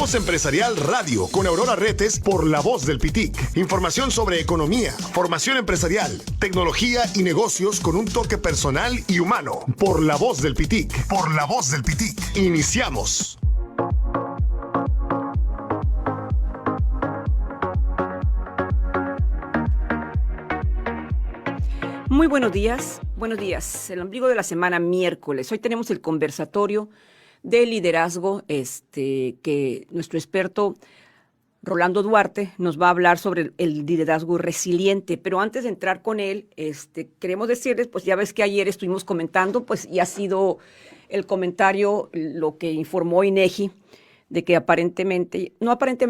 Voz Empresarial Radio con Aurora Retes por La Voz del Pitic. Información sobre economía, formación empresarial, tecnología y negocios con un toque personal y humano. Por La Voz del Pitic. Por La Voz del Pitic. Iniciamos. Muy buenos días, el ombligo de la semana miércoles. Hoy tenemos el conversatorio de liderazgo, que nuestro experto Rolando Duarte nos va a hablar sobre el liderazgo resiliente. Pero antes de entrar con él, queremos decirles, pues ya ves que ayer estuvimos comentando, pues y ha sido el comentario lo que informó INEGI, de que aparentemente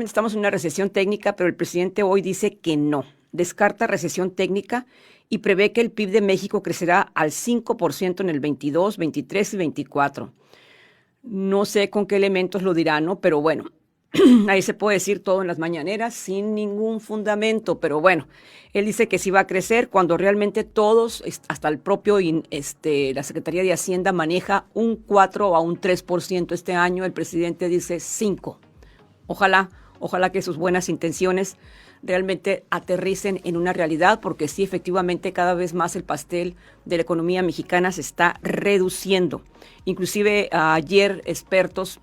estamos en una recesión técnica, pero el presidente hoy dice que no, descarta recesión técnica y prevé que el PIB de México crecerá al 5% en el 22, 23 y 24. No sé con qué elementos lo dirá, ¿no? Pero bueno, ahí se puede decir todo en las mañaneras sin ningún fundamento, pero bueno, él dice que sí va a crecer cuando realmente todos, hasta el propio, la Secretaría de Hacienda maneja un 4 a un 3% este año, el presidente dice 5. Ojalá que sus buenas intenciones realmente aterricen en una realidad, porque sí, efectivamente, cada vez más el pastel de la economía mexicana se está reduciendo. Inclusive ayer expertos,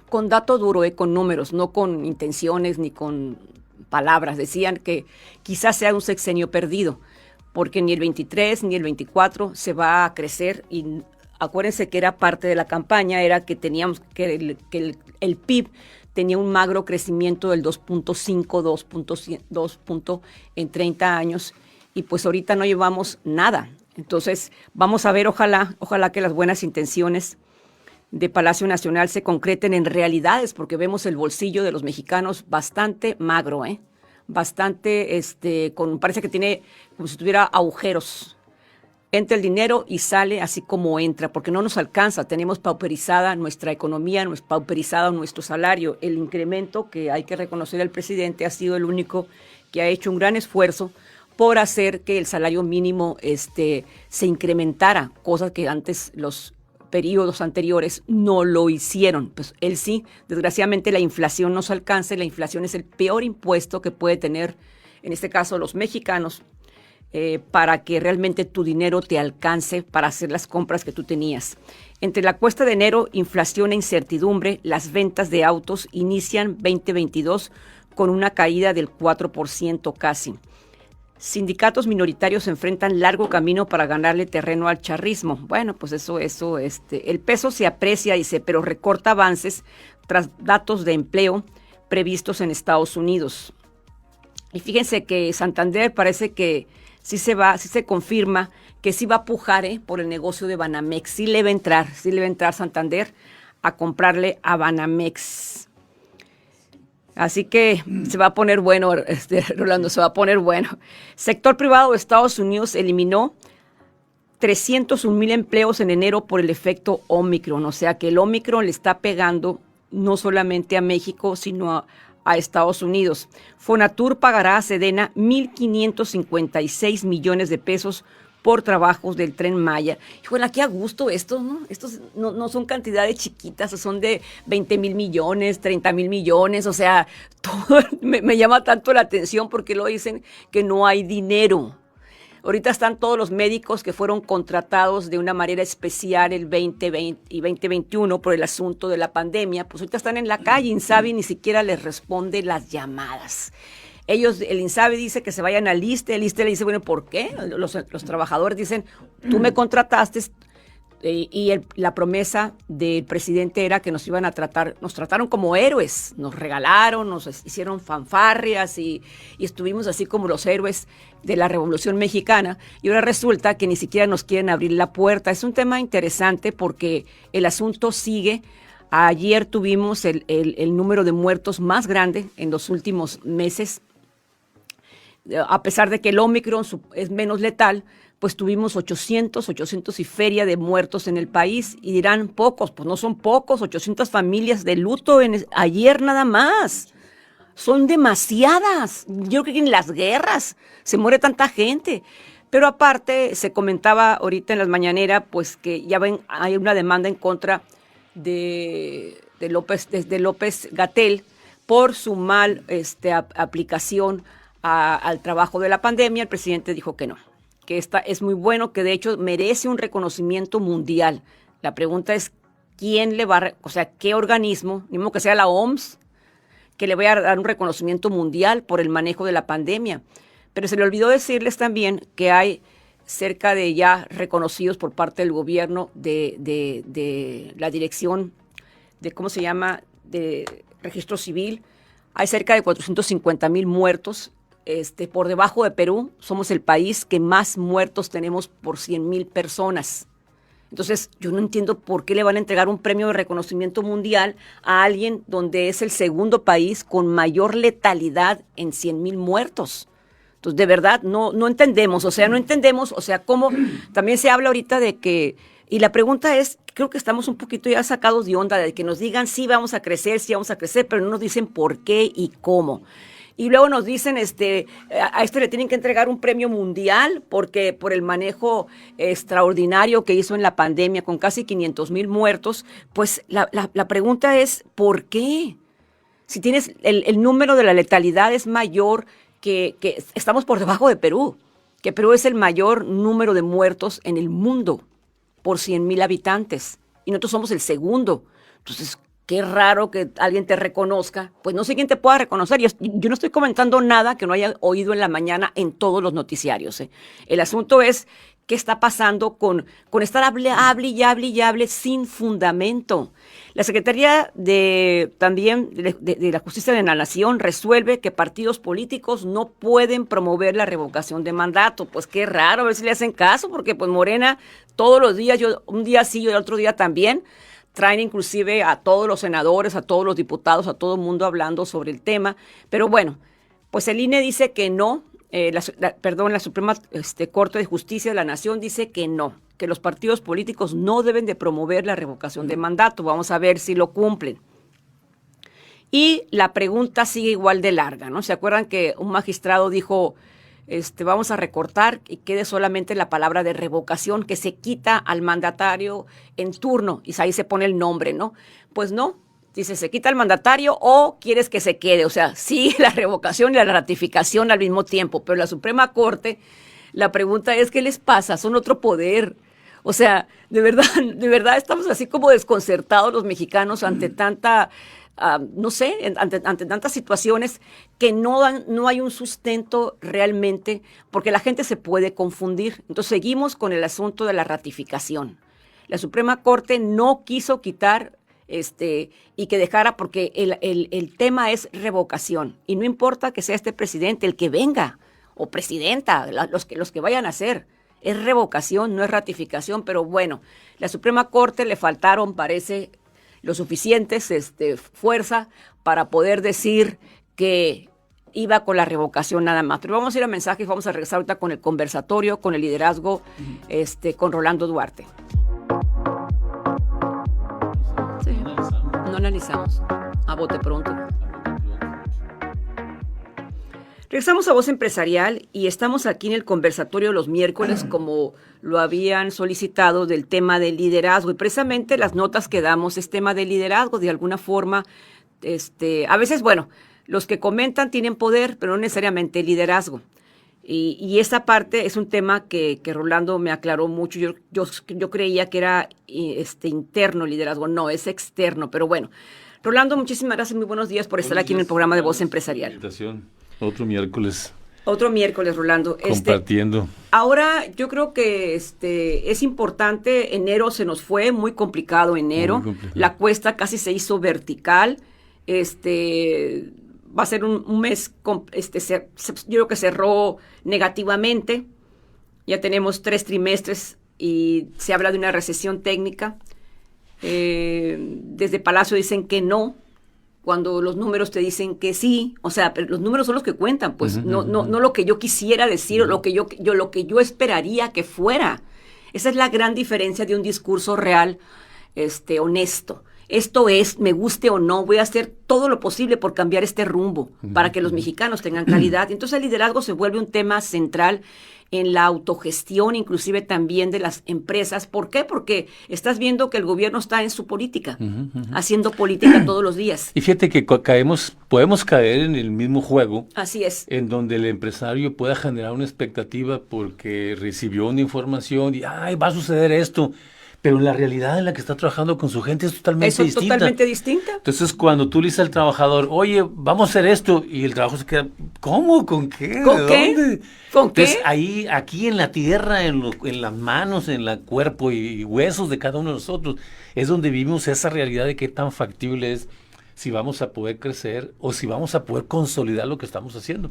con dato duro, con números, no con intenciones ni con palabras, decían que quizás sea un sexenio perdido, porque ni el 23 ni el 24 se va a crecer. Y acuérdense que era parte de la campaña, era que teníamos que el PIB tenía un magro crecimiento del 2.5 en 30 años, y pues ahorita no llevamos nada. Entonces vamos a ver, ojalá que las buenas intenciones de Palacio Nacional se concreten en realidades, porque vemos el bolsillo de los mexicanos bastante magro, bastante, parece que tiene como si tuviera agujeros. Entra el dinero y sale así como entra, porque no nos alcanza. Tenemos pauperizada nuestra economía, pauperizado nuestro salario. El incremento, que hay que reconocer al presidente, ha sido el único que ha hecho un gran esfuerzo por hacer que el salario mínimo se incrementara, cosas que antes los periodos anteriores no lo hicieron. Pues él sí, desgraciadamente la inflación nos alcanza, y la inflación es el peor impuesto que puede tener, en este caso, los mexicanos, para que realmente tu dinero te alcance para hacer las compras que tú tenías. Entre la cuesta de enero, inflación e incertidumbre, las ventas de autos inician 2022 con una caída del 4% casi. Sindicatos minoritarios enfrentan largo camino para ganarle terreno al charrismo. Bueno, pues eso, el peso se aprecia, dice, pero recorta avances tras datos de empleo previstos en Estados Unidos. Y fíjense que Santander parece que sí se confirma que sí va a pujar por el negocio de Banamex. Sí le va a entrar Santander a comprarle a Banamex. Así que se va a poner bueno, Rolando, se va a poner bueno. Sector privado de Estados Unidos eliminó 301,000 empleos en enero por el efecto Omicron. O sea que el Omicron le está pegando no solamente a México, sino a Estados Unidos. Fonatur pagará a Sedena 1,556 millones de pesos por trabajos del Tren Maya. Híjole, qué a gusto estos, ¿no? Estos no son cantidades chiquitas, son de 20,000 millones, 30,000 millones, o sea, todo me llama tanto la atención, porque lo dicen que no hay dinero. Ahorita están todos los médicos que fueron contratados de una manera especial el 2020 y 2021 por el asunto de la pandemia, pues ahorita están en la calle. INSABI ni siquiera les responde las llamadas. El INSABI dice que se vayan al ISSSTE, el ISSSTE le dice, bueno, ¿por qué? Los trabajadores dicen, tú me contrataste, la promesa del presidente era que nos trataron como héroes, nos regalaron, nos hicieron fanfarrias y estuvimos así como los héroes de la Revolución Mexicana, y ahora resulta que ni siquiera nos quieren abrir la puerta. Es un tema interesante porque el asunto sigue. Ayer tuvimos el número de muertos más grande en los últimos meses. A pesar de que el Omicron es menos letal, pues tuvimos 800 y feria de muertos en el país, y dirán pocos, pues no son pocos, 800 familias de luto ayer nada más. Son demasiadas. Yo creo que en las guerras se muere tanta gente. Pero aparte, se comentaba ahorita en las mañaneras, pues que ya ven, hay una demanda en contra de de López-Gatell por su mal aplicación al trabajo de la pandemia. El presidente dijo que no, que es muy bueno, que de hecho merece un reconocimiento mundial. La pregunta es, ¿quién le va o sea, qué organismo, ni modo que sea la OMS, que le vaya a dar un reconocimiento mundial por el manejo de la pandemia? Pero se le olvidó decirles también que hay cerca de ya reconocidos por parte del gobierno de la dirección de, ¿cómo se llama?, de registro civil. Hay cerca de 450,000 muertos. Por debajo de Perú, somos el país que más muertos tenemos por 100,000 personas. Entonces, yo no entiendo por qué le van a entregar un premio de reconocimiento mundial a alguien donde es el segundo país con mayor letalidad en 100,000 muertos. Entonces, de verdad, no entendemos, cómo también se habla ahorita de que, y la pregunta es, creo que estamos un poquito ya sacados de onda de que nos digan sí vamos a crecer, pero no nos dicen por qué y cómo. Y luego nos dicen, a le tienen que entregar un premio mundial porque por el manejo extraordinario que hizo en la pandemia con casi 500,000 muertos. Pues la pregunta es, ¿por qué? Si tienes el número de la letalidad es mayor que estamos por debajo de Perú, que Perú es el mayor número de muertos en el mundo por 100,000 habitantes y nosotros somos el segundo. Entonces, qué raro que alguien te reconozca. Pues no sé quién te pueda reconocer. Yo no estoy comentando nada que no haya oído en la mañana en todos los noticiarios. El asunto es qué está pasando con estar hable y hable sin fundamento. La Secretaría de la Justicia de la Nación resuelve que partidos políticos no pueden promover la revocación de mandato. Pues qué raro, a ver si le hacen caso, porque pues Morena todos los días, un día sí y el otro día también, traen inclusive a todos los senadores, a todos los diputados, a todo el mundo hablando sobre el tema. Pero bueno, pues el INE dice que no, la Suprema Corte de Justicia de la Nación dice que no, que los partidos políticos no deben de promover la revocación de mandato. Vamos a ver si lo cumplen. Y la pregunta sigue igual de larga, ¿no? ¿Se acuerdan que un magistrado dijo, vamos a recortar y quede solamente la palabra de revocación, que se quita al mandatario en turno y ahí se pone el nombre, ¿no? Pues no, dice, se quita el mandatario o quieres que se quede, o sea, sí, la revocación y la ratificación al mismo tiempo, pero la Suprema Corte, la pregunta es, ¿qué les pasa? Son otro poder. O sea, de verdad estamos así como desconcertados los mexicanos ante tanta... ante tantas situaciones que no hay un sustento realmente, porque la gente se puede confundir. Entonces seguimos con el asunto de la ratificación. La Suprema Corte no quiso quitar y que dejara, porque el tema es revocación, y no importa que sea este presidente el que venga, o presidenta, los que vayan a ser, es revocación, no es ratificación. Pero bueno, la Suprema Corte le faltaron, parece, lo suficientes fuerza para poder decir que iba con la revocación nada más. Pero vamos a ir a mensajes, vamos a regresar ahorita con el conversatorio, con el liderazgo, con Rolando Duarte. Sí, no analizamos. A bote pronto. Regresamos a Voz Empresarial y estamos aquí en el conversatorio los miércoles, como lo habían solicitado, del tema del liderazgo. Y precisamente las notas que damos es tema de liderazgo, de alguna forma. A veces, bueno, los que comentan tienen poder, pero no necesariamente liderazgo. Y esa parte es un tema que Rolando me aclaró mucho. Yo creía que era interno liderazgo. No, es externo. Pero bueno, Rolando, muchísimas gracias, muy buenos días por estar aquí en el programa de Voz Empresarial. Otro miércoles, Rolando. Compartiendo. Ahora yo creo que es importante. Enero se nos fue, muy complicado enero. Muy complicado. La cuesta casi se hizo vertical. Va a ser un mes, yo creo que cerró negativamente. Ya tenemos 3 trimestres y se habla de una recesión técnica. Desde Palacio dicen que no, cuando los números te dicen que sí. O sea, pero los números son los que cuentan, pues. No lo que yo quisiera decir, o lo que yo esperaría que fuera. Esa es la gran diferencia de un discurso real, honesto. Esto es, me guste o no, voy a hacer todo lo posible por cambiar este rumbo para que los mexicanos tengan calidad. Entonces el liderazgo se vuelve un tema central en la autogestión, inclusive también de las empresas. ¿Por qué? Porque estás viendo que el gobierno está en su política, haciendo política todos los días. Y fíjate que podemos caer en el mismo juego. Así es. En donde el empresario pueda generar una expectativa porque recibió una información y, ¡ay, va a suceder esto! Pero la realidad en la que está trabajando con su gente es totalmente distinta. Es totalmente distinta. Entonces, cuando tú le dices al trabajador, oye, vamos a hacer esto, y el trabajo se queda, ¿cómo? ¿Con qué? ¿Con qué? ¿Dónde? ¿Con qué? Entonces, ahí, aquí en la tierra, en las manos, en el cuerpo y huesos de cada uno de nosotros, es donde vivimos esa realidad de qué tan factible es si vamos a poder crecer o si vamos a poder consolidar lo que estamos haciendo.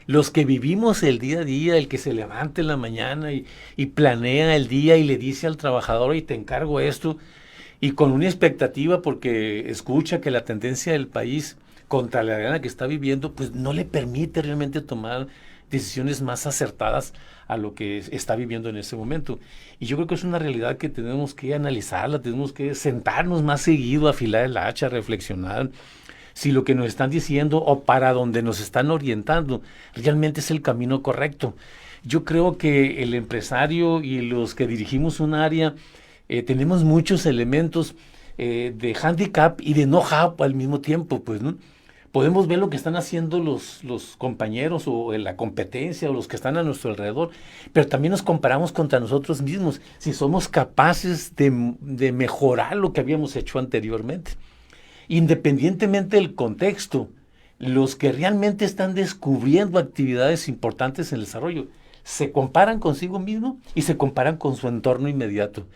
Los que vivimos el día a día, el que se levanta en la mañana y planea el día y le dice al trabajador, y te encargo esto, y con una expectativa porque escucha que la tendencia del país contra la realidad que está viviendo, pues no le permite realmente tomar decisiones más acertadas a lo que está viviendo en ese momento. Y yo creo que es una realidad que tenemos que analizarla, tenemos que sentarnos más seguido, afilar el hacha, reflexionar si lo que nos están diciendo o para donde nos están orientando realmente es el camino correcto. Yo creo que el empresario y los que dirigimos un área tenemos muchos elementos de handicap y de know-how al mismo tiempo, pues, ¿no? Podemos ver lo que están haciendo los compañeros o en la competencia o los que están a nuestro alrededor, pero también nos comparamos contra nosotros mismos, si somos capaces de mejorar lo que habíamos hecho anteriormente. Independientemente del contexto, los que realmente están descubriendo actividades importantes en el desarrollo se comparan consigo mismo y se comparan con su entorno inmediato.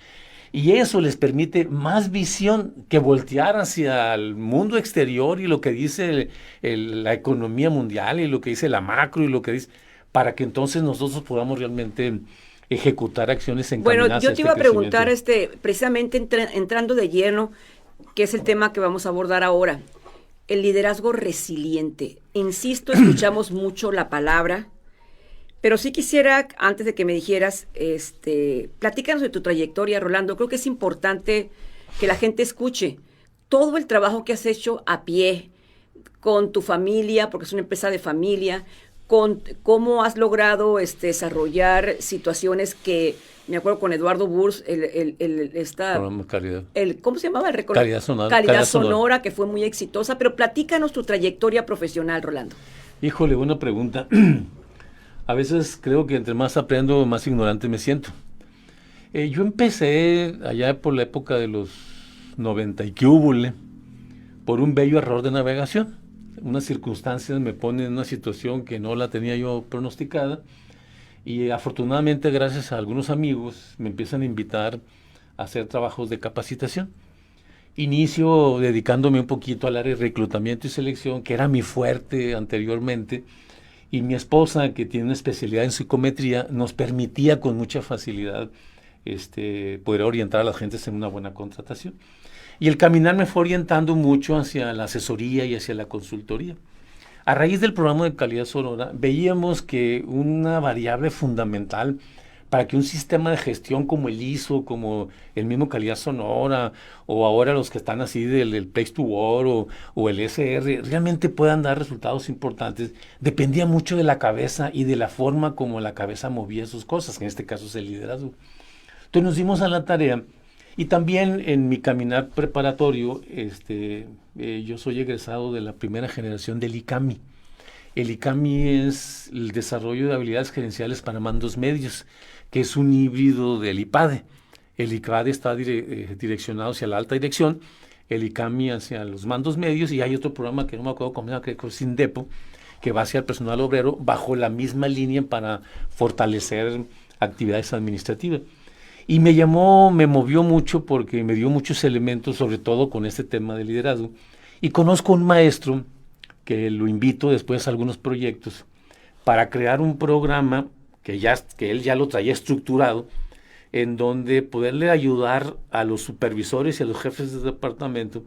Y eso les permite más visión que voltear hacia el mundo exterior y lo que dice la economía mundial y lo que dice la macro y lo que dice, para que entonces nosotros podamos realmente ejecutar acciones encaminadas. Bueno, yo te iba a preguntar, precisamente entrando de lleno, que es el tema que vamos a abordar ahora, el liderazgo resiliente. Insisto, escuchamos mucho la palabra, pero sí quisiera, antes de que me dijeras, platícanos de tu trayectoria, Rolando. Creo que es importante que la gente escuche todo el trabajo que has hecho a pie, con tu familia, porque es una empresa de familia, con cómo has logrado desarrollar situaciones que, me acuerdo con Eduardo Burs, ¿cómo se llamaba? Calidad Sonora. Calidad Sonora, que fue muy exitosa, pero platícanos tu trayectoria profesional, Rolando. Híjole, buena pregunta. A veces creo que entre más aprendo, más ignorante me siento. Yo empecé allá por la época de los 90 y que hubo, por un bello error de navegación. Unas circunstancias me ponen en una situación que no la tenía yo pronosticada y afortunadamente gracias a algunos amigos me empiezan a invitar a hacer trabajos de capacitación. Inicio dedicándome un poquito al área de reclutamiento y selección, que era mi fuerte anteriormente, y mi esposa, que tiene una especialidad en psicometría, nos permitía con mucha facilidad poder orientar a las gentes en una buena contratación. Y el caminar me fue orientando mucho hacia la asesoría y hacia la consultoría. A raíz del programa de Calidad Sonora, veíamos que una variable fundamental para que un sistema de gestión como el ISO, como el mismo Calidad Sonora, o ahora los que están así del Place to Work o el SR, realmente puedan dar resultados importantes, dependía mucho de la cabeza y de la forma como la cabeza movía sus cosas, que en este caso es el liderazgo. Entonces nos dimos a la tarea. Y también en mi caminar preparatorio, yo soy egresado de la primera generación del ICAMI. El ICAMI es el desarrollo de habilidades gerenciales para mandos medios, que es un híbrido del IPADE. El IPADE está direccionado hacia la alta dirección, el ICAMI hacia los mandos medios, y hay otro programa que no me acuerdo cómo se llama, que es SINDEPO, que va hacia el personal obrero bajo la misma línea para fortalecer actividades administrativas. Y me movió mucho porque me dio muchos elementos, sobre todo con este tema de liderazgo. Y conozco un maestro que lo invito después a algunos proyectos para crear un programa que él ya lo traía estructurado, en donde poderle ayudar a los supervisores y a los jefes de departamento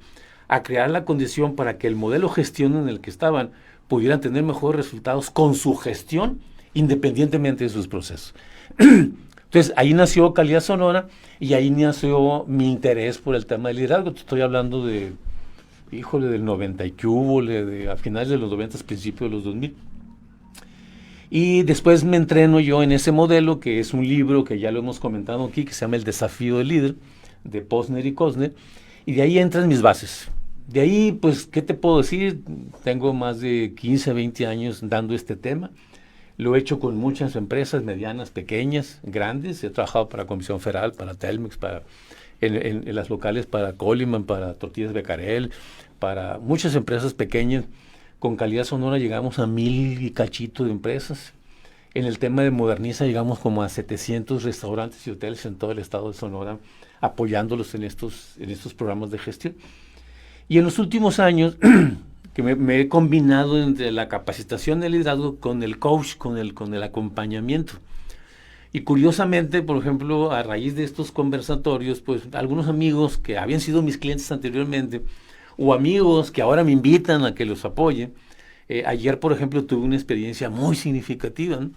a crear la condición para que el modelo de gestión en el que estaban pudieran tener mejores resultados con su gestión, independientemente de sus procesos. Entonces, ahí nació Calidad Sonora y ahí nació mi interés por el tema del liderazgo. Te estoy hablando de, híjole, del 90 y que hubo, a finales de los 90, principios de los 2000. Y después me entreno yo en ese modelo, que es un libro que ya lo hemos comentado aquí, que se llama El Desafío del Líder, de Posner y Cosner, y de ahí entran mis bases. De ahí, pues, ¿qué te puedo decir? Tengo más de 15, 20 años dando este tema. Lo he hecho con muchas empresas, medianas, pequeñas, grandes. He trabajado para Comisión Federal, para Telmex, en las locales para Coleman, para Tortillas Becquerel, para muchas empresas pequeñas. Con Calidad Sonora llegamos a 1000 y cachito de empresas. En el tema de Moderniza llegamos como a 700 restaurantes y hoteles en todo el estado de Sonora, apoyándolos en estos programas de gestión. Y en los últimos años, que me he combinado entre la capacitación del liderazgo con el coach, con el acompañamiento. Y curiosamente, por ejemplo, a raíz de estos conversatorios, pues algunos amigos que habían sido mis clientes anteriormente, o amigos que ahora me invitan a que los apoye. Ayer, por ejemplo, tuve una experiencia muy significativa, ¿no?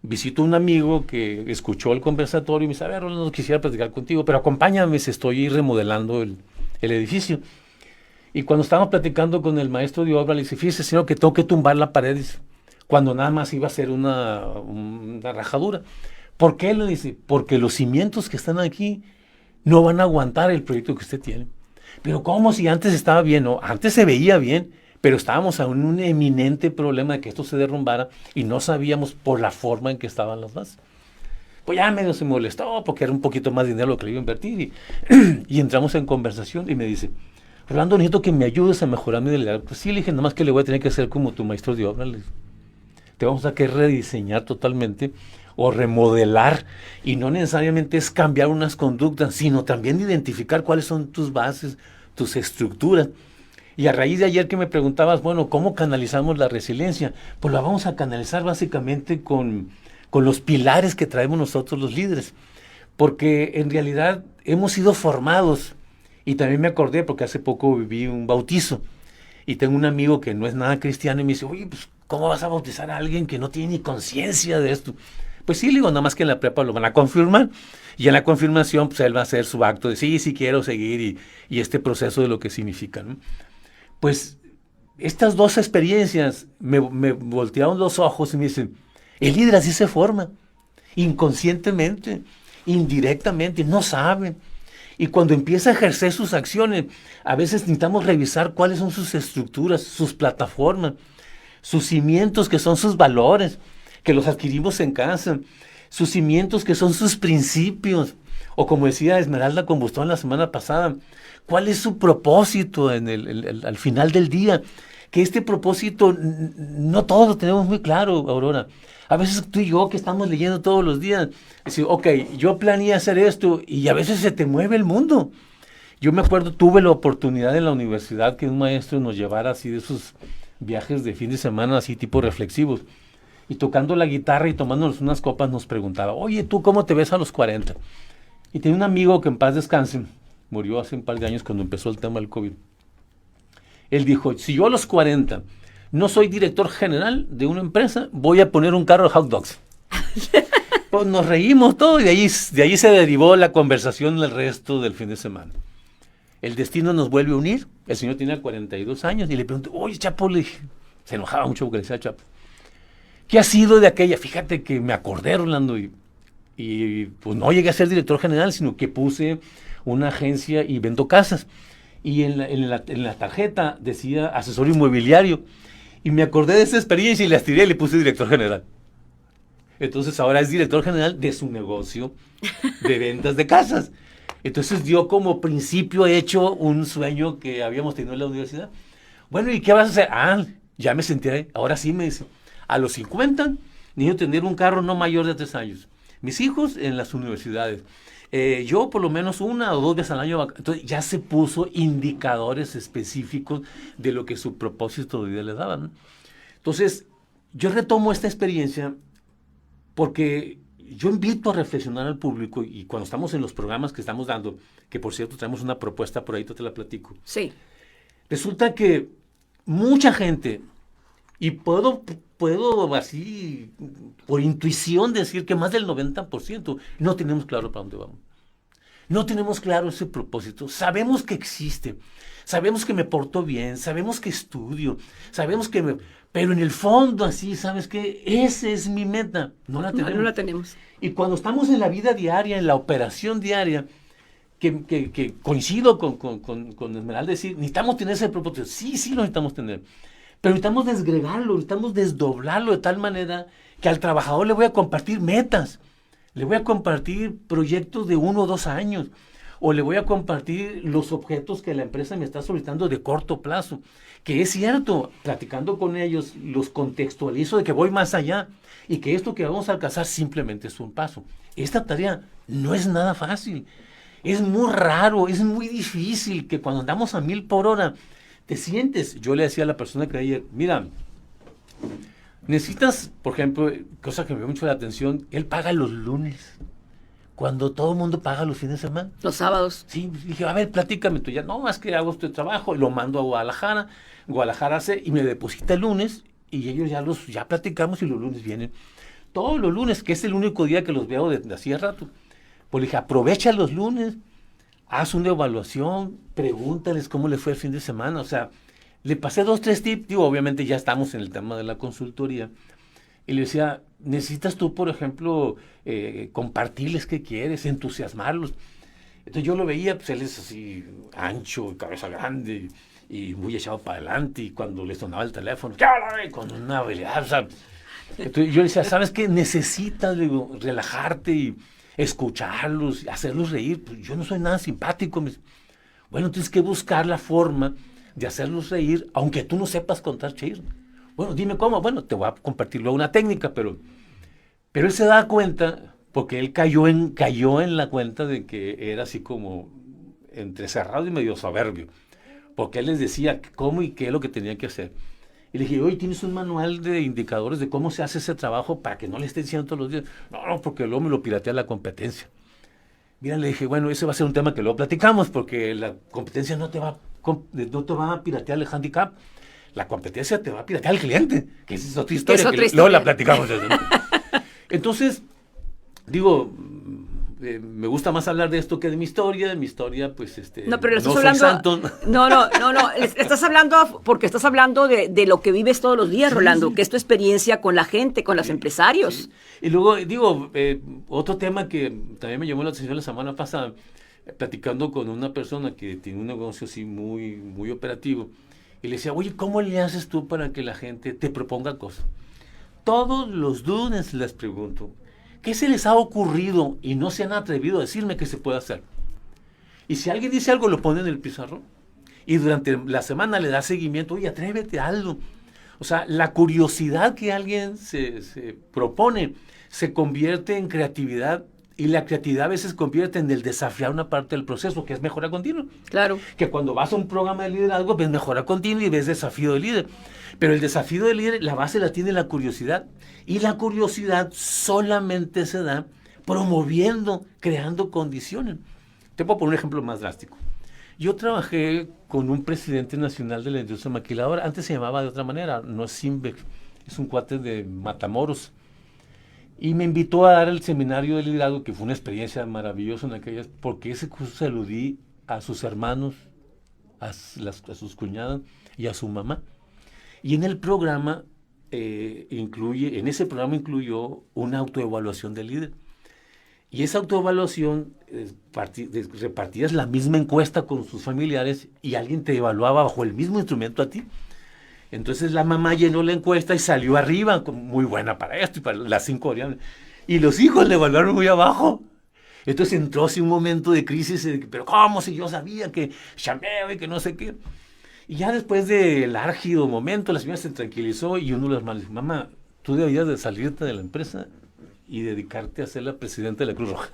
Visito a un amigo que escuchó el conversatorio y me dice, a ver, no quisiera platicar contigo, pero acompáñame, estoy remodelando el edificio. Y cuando estábamos platicando con el maestro de obra, le dice, fíjese, señor, que tengo que tumbar la pared, dice, cuando nada más iba a ser una rajadura. ¿Por qué? Le dice, porque los cimientos que están aquí no van a aguantar el proyecto que usted tiene. Pero ¿cómo si antes estaba bien? No, antes se veía bien, pero estábamos en un eminente problema de que esto se derrumbara y no sabíamos por la forma en que estaban las bases. Pues ya medio se molestó porque era un poquito más dinero lo que le iba a invertir y entramos en conversación y me dice, Rolando, necesito que me ayudes a mejorar mi liderazgo. Pues sí, le dije, nada más que le voy a tener que hacer como tu maestro de obra. Te vamos a que rediseñar totalmente o remodelar, y no necesariamente es cambiar unas conductas, sino también identificar cuáles son tus bases, tus estructuras. Y a raíz de ayer que me preguntabas, bueno, ¿cómo canalizamos la resiliencia? Pues la vamos a canalizar básicamente con los pilares que traemos nosotros los líderes, porque en realidad hemos sido formados, y también me acordé porque hace poco viví un bautizo, y tengo un amigo que no es nada cristiano y me dice, oye, pues, ¿cómo vas a bautizar a alguien que no tiene ni conciencia de esto? Pues sí, le digo, nada más que en la prepa lo van a confirmar, y en la confirmación, pues él va a hacer su acto de sí quiero seguir, y este proceso de lo que significa, ¿no? Pues estas dos experiencias me voltearon los ojos y me dicen, el líder así se forma, inconscientemente, indirectamente, no sabe. Y cuando empieza a ejercer sus acciones, a veces necesitamos revisar cuáles son sus estructuras, sus plataformas, sus cimientos que son sus valores, que los adquirimos en casa, sus cimientos que son sus principios, o como decía Esmeralda Combustón la semana pasada, ¿cuál es su propósito al final del día? Que este propósito no todos lo tenemos muy claro, Aurora. A veces tú y yo que estamos leyendo todos los días, decimos, ok, yo planeé hacer esto, y a veces se te mueve el mundo. Yo me acuerdo, tuve la oportunidad en la universidad que un maestro nos llevara así de esos viajes de fin de semana, así tipo reflexivos, y tocando la guitarra y tomándonos unas copas nos preguntaba, oye, ¿tú cómo te ves a los 40? Y tenía un amigo que en paz descanse, murió hace un par de años cuando empezó el tema del COVID. Él dijo, si yo a los 40 no soy director general de una empresa, voy a poner un carro de hot dogs. Pues nos reímos todo y de ahí se derivó la conversación el resto del fin de semana. El destino nos vuelve a unir. El señor tenía 42 años y le pregunté, oye, Chapo, le dije, se enojaba mucho porque le decía Chapo, ¿qué ha sido de aquella? Fíjate que me acordé, Rolando, y pues no llegué a ser director general, sino que puse una agencia y vendo casas. Y en la tarjeta decía asesor inmobiliario. Y me acordé de esa experiencia y la estiré y le puse director general. Entonces ahora es director general de su negocio de ventas de casas. Entonces dio como principio hecho un sueño que habíamos tenido en la universidad. Bueno, ¿y qué vas a hacer? Ah, ya me senté, ahora sí me dice, a los 50 necesito tener un carro no mayor de 3 años. Mis hijos en las universidades. Yo por lo menos 1 o 2 veces al año. Entonces ya se puso indicadores específicos de lo que su propósito de vida le daba, ¿no? Entonces yo retomo esta experiencia porque yo invito a reflexionar al público, y cuando estamos en los programas que estamos dando, que por cierto traemos una propuesta por ahí, te la platico. Sí. Resulta que mucha gente, y puedo puedo así, por intuición, decir que más del 90% no tenemos claro para dónde vamos. No tenemos claro ese propósito. Sabemos que existe, sabemos que me porto bien, sabemos que estudio, sabemos que pero en el fondo así, ¿sabes qué? Esa es mi meta. No la tenemos. No la tenemos. Y cuando estamos en la vida diaria, en la operación diaria, que coincido con Esmeralda, decir, necesitamos tener ese propósito. Sí, lo necesitamos tener. Pero necesitamos desgregarlo, necesitamos desdoblarlo de tal manera que al trabajador le voy a compartir metas. Le voy a compartir proyectos de 1 o 2 años. O le voy a compartir los objetos que la empresa me está solicitando de corto plazo. Que es cierto, platicando con ellos, los contextualizo de que voy más allá. Y que esto que vamos a alcanzar simplemente es un paso. Esta tarea no es nada fácil. Es muy raro, es muy difícil que cuando andamos a 1000 por hora, te sientes. Yo le decía a la persona que ayer, mira, necesitas, por ejemplo, cosa que me dio mucho la atención, él paga los lunes, cuando todo el mundo paga los fines de semana. Los sábados. Sí, dije, a ver, platícame tú ya. No, más que hago este trabajo, lo mando a Guadalajara hace, y me deposita el lunes, y ellos ya platicamos y los lunes vienen. Todos los lunes, que es el único día que los veo de hacía rato. Pues le dije, aprovecha los lunes, haz una evaluación, pregúntales cómo le fue el fin de semana. O sea, le pasé 2, 3 tips. Digo, obviamente ya estamos en el tema de la consultoría. Y le decía, necesitas tú, por ejemplo, compartirles qué quieres, entusiasmarlos. Entonces yo lo veía, pues él es así, ancho, cabeza grande, y muy echado para adelante. Y cuando le sonaba el teléfono, con una habilidad, o sea. Entonces yo le decía, ¿sabes qué? Necesitas, digo, relajarte y escucharlos, hacerlos reír. Pues yo no soy nada simpático. Bueno, tienes que buscar la forma de hacerlos reír, aunque tú no sepas contar chistes. Bueno, dime cómo. Bueno, te voy a compartir luego una técnica, pero él se da cuenta, porque él cayó en la cuenta de que era así como entre cerrado y medio soberbio, porque él les decía cómo y qué es lo que tenían que hacer. Y le dije, oye, ¿tienes un manual de indicadores de cómo se hace ese trabajo para que no le estén diciendo todos los días? No, porque luego me lo piratea la competencia. Mira, le dije, bueno, ese va a ser un tema que luego platicamos, porque la competencia no te va a piratear el handicap. La competencia te va a piratear al cliente, que es otra historia. Es otra historia. Luego la platicamos. Entonces, digo, me gusta más hablar de esto que de mi historia. Mi historia, pues, no, pero no estás soy hablando, santo. No, estás hablando porque estás hablando de lo que vives todos los días, sí, Rolando, sí, que es tu experiencia con la gente, con los empresarios. Sí. Y luego, digo, otro tema que también me llamó la atención la semana pasada, platicando con una persona que tiene un negocio así muy, muy operativo, y le decía, oye, ¿cómo le haces tú para que la gente te proponga cosas? Todos los lunes les pregunto, ¿qué se les ha ocurrido y no se han atrevido a decirme que se puede hacer? Y si alguien dice algo, lo pone en el pizarrón. Y durante la semana le da seguimiento, oye, atrévete a algo. O sea, la curiosidad que alguien se propone se convierte en creatividad, y la creatividad a veces se convierte en el desafiar una parte del proceso, que es mejora continua. Claro. Que cuando vas a un programa de liderazgo, ves mejora continua y ves desafío de líder. Pero el desafío de líder, la base la tiene la curiosidad. Y la curiosidad solamente se da promoviendo, creando condiciones. Te puedo poner un ejemplo más drástico. Yo trabajé con un presidente nacional de la industria maquiladora. Antes se llamaba de otra manera, no es Simbeck, es un cuate de Matamoros. Y me invitó a dar el seminario de liderazgo, que fue una experiencia maravillosa en aquellas, porque ese curso se lo di a sus hermanos, a sus cuñadas y a su mamá. Y en el programa incluyó una autoevaluación del líder. Y esa autoevaluación repartías la misma encuesta con sus familiares y alguien te evaluaba bajo el mismo instrumento a ti. Entonces la mamá llenó la encuesta y salió arriba, muy buena para esto y para las 5 variables. Y los hijos le evaluaron muy abajo. Entonces entró así un momento de crisis, pero ¿cómo si yo sabía que chameo y que no sé qué? Y ya después del álgido momento, la señora se tranquilizó y uno de los hermanos dijo, mamá, tú deberías de salirte de la empresa y dedicarte a ser la presidenta de la Cruz Roja.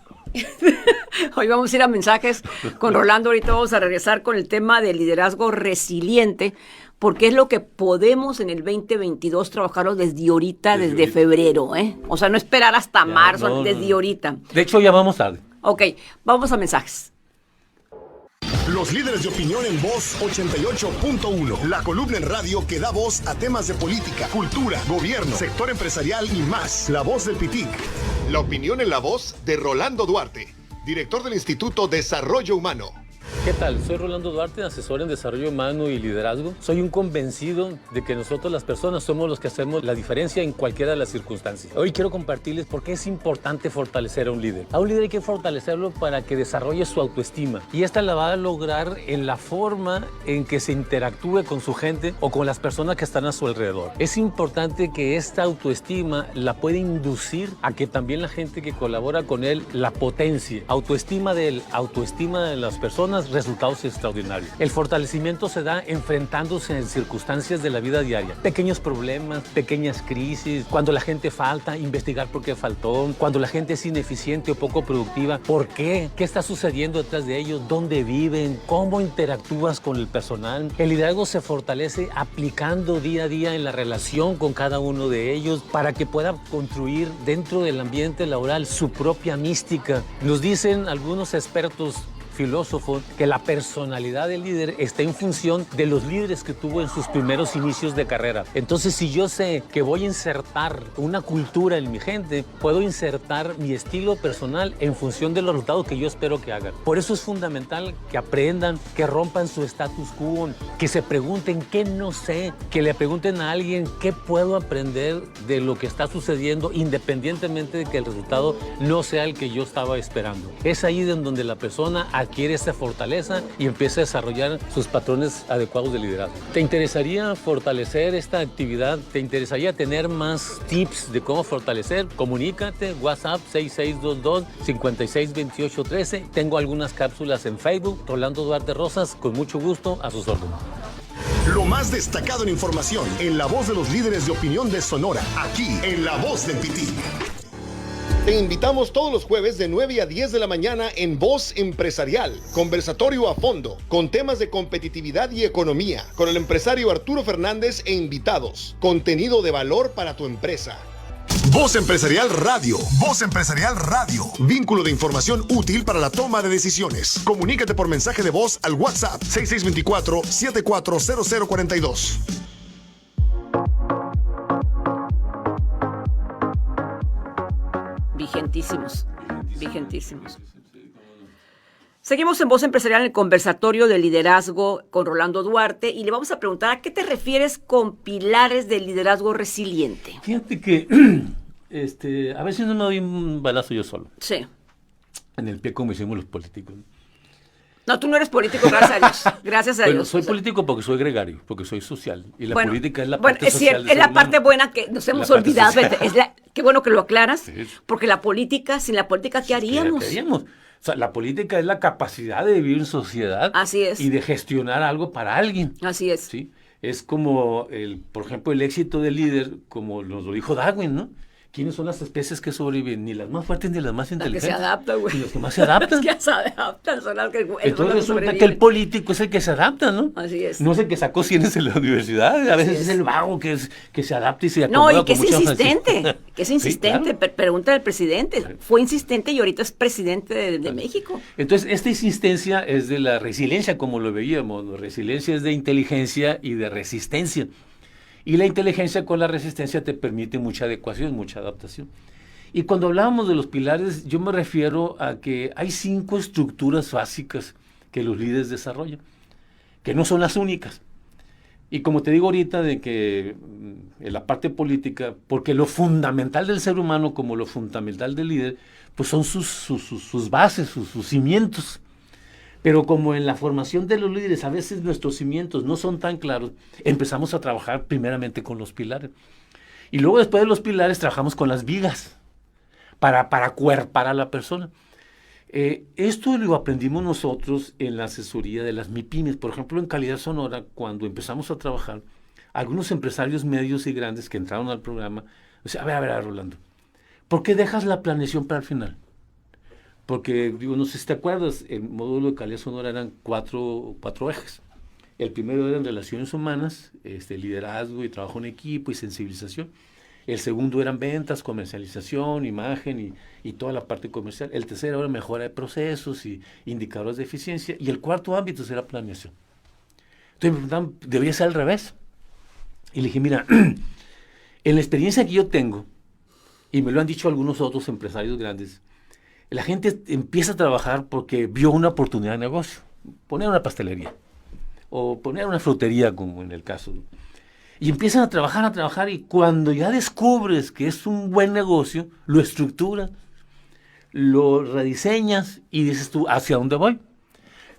Hoy vamos a ir a mensajes con Rolando. Ahorita vamos a regresar con el tema del liderazgo resiliente, porque es lo que podemos en el 2022 trabajarlo desde ahorita, desde febrero, ¿eh? O sea, no esperar hasta marzo, desde ahorita. De hecho, ya vamos tarde. Ok, vamos a mensajes. Los líderes de opinión en Voz 88.1. La columna en radio que da voz a temas de política, cultura, gobierno, sector empresarial y más. La Voz del Pitic. La opinión en la voz de Rolando Duarte, director del Instituto Desarrollo Humano. ¿Qué tal? Soy Rolando Duarte, asesor en desarrollo humano y liderazgo. Soy un convencido de que nosotros las personas somos los que hacemos la diferencia en cualquiera de las circunstancias. Hoy quiero compartirles por qué es importante fortalecer a un líder. A un líder hay que fortalecerlo para que desarrolle su autoestima. Y esta la va a lograr en la forma en que se interactúe con su gente o con las personas que están a su alrededor. Es importante que esta autoestima la pueda inducir a que también la gente que colabora con él la potencie. Autoestima de él, autoestima de las personas, resultados extraordinarios. El fortalecimiento se da enfrentándose en circunstancias de la vida diaria. Pequeños problemas, pequeñas crisis, cuando la gente falta, investigar por qué faltó, cuando la gente es ineficiente o poco productiva, ¿por qué? ¿Qué está sucediendo detrás de ellos? ¿Dónde viven? ¿Cómo interactúas con el personal? El liderazgo se fortalece aplicando día a día en la relación con cada uno de ellos para que pueda construir dentro del ambiente laboral su propia mística. Nos dicen algunos expertos filósofo que la personalidad del líder está en función de los líderes que tuvo en sus primeros inicios de carrera. Entonces, si yo sé que voy a insertar una cultura en mi gente, puedo insertar mi estilo personal en función de los resultados que yo espero que hagan. Por eso es fundamental que aprendan, que rompan su status quo, que se pregunten qué no sé, que le pregunten a alguien qué puedo aprender de lo que está sucediendo, independientemente de que el resultado no sea el que yo estaba esperando. Es ahí donde la persona adquiere esa fortaleza y empieza a desarrollar sus patrones adecuados de liderazgo. ¿Te interesaría fortalecer esta actividad? ¿Te interesaría tener más tips de cómo fortalecer? Comunícate, WhatsApp 6622-562813. Tengo algunas cápsulas en Facebook, Rolando Duarte Rosas, con mucho gusto, a sus órdenes. Lo más destacado en información en la voz de los líderes de opinión de Sonora, aquí en La Voz del Pitic. Te invitamos todos los jueves de 9 a 10 de la mañana en Voz Empresarial, conversatorio a fondo, con temas de competitividad y economía, con el empresario Arturo Fernández e invitados. Contenido de valor para tu empresa. Voz Empresarial Radio. Voz Empresarial Radio. Vínculo de información útil para la toma de decisiones. Comunícate por mensaje de voz al WhatsApp 6624-740042. Vigentísimos. Seguimos en Voz Empresarial en el conversatorio de liderazgo con Rolando Duarte y le vamos a preguntar ¿a qué te refieres con pilares del liderazgo resiliente? Fíjate que a veces no me doy un balazo yo solo. Sí. En el pie como hicimos los políticos. No, tú no eres político, gracias a Dios. Gracias a Bueno, Dios. soy político porque soy gregario, porque soy social. Y la política es la parte parte social. Es la parte buena que nos hemos olvidado. Qué bueno que lo aclaras, porque la política, sin la política, ¿qué haríamos? ¿Qué haríamos? O sea, la política es la capacidad de vivir en sociedad. Así es. Y de gestionar algo para alguien. Así es. ¿Sí? Es como, por ejemplo, el éxito del líder, como nos lo dijo Darwin, ¿no? ¿Quiénes son las especies que sobreviven? Ni las más fuertes ni las más inteligentes. Las que se adaptan, güey. Y los que más se adaptan. Las que se adaptan son las que... Entonces resulta que el político es el que se adapta, ¿no? Así es. No es el que sacó cienes en la universidad. A veces es el vago que se adapta y se acomoda. No, y que es insistente. Que es insistente. Sí, claro. Pregunta del presidente. Claro. Fue insistente y ahorita es presidente de México. Entonces, esta insistencia es de la resiliencia, como lo veíamos. La resiliencia es de inteligencia y de resistencia. Y la inteligencia con la resistencia te permite mucha adecuación, mucha adaptación. Y cuando hablábamos de los pilares, yo me refiero a que hay 5 estructuras básicas que los líderes desarrollan, que no son las únicas. Y como te digo ahorita, de que en la parte política, porque lo fundamental del ser humano, como lo fundamental del líder, pues son sus bases, sus cimientos. Pero como en la formación de los líderes a veces nuestros cimientos no son tan claros, empezamos a trabajar primeramente con los pilares. Y luego después de los pilares trabajamos con las vigas para acuerpar a la persona. Esto lo aprendimos nosotros en la asesoría de las MIPYMES. Por ejemplo, en Calidad Sonora, cuando empezamos a trabajar, algunos empresarios medios y grandes que entraron al programa, o sea, a ver, Rolando, ¿por qué dejas la planeación para el final? Porque, digo, no sé si te acuerdas, el módulo de Calidad Sonora eran cuatro ejes. El primero era en relaciones humanas, liderazgo y trabajo en equipo y sensibilización. El segundo eran ventas, comercialización, imagen y toda la parte comercial. El tercero era mejora de procesos y indicadores de eficiencia. Y el cuarto ámbito era planeación. Entonces me preguntaban, debería ser al revés. Y le dije, mira, en la experiencia que yo tengo, y me lo han dicho algunos otros empresarios grandes, la gente empieza a trabajar porque vio una oportunidad de negocio. Poner una pastelería o poner una frutería, como en el caso. Y empiezan a trabajar, y cuando ya descubres que es un buen negocio, lo estructuras, lo rediseñas y dices tú, ¿hacia dónde voy?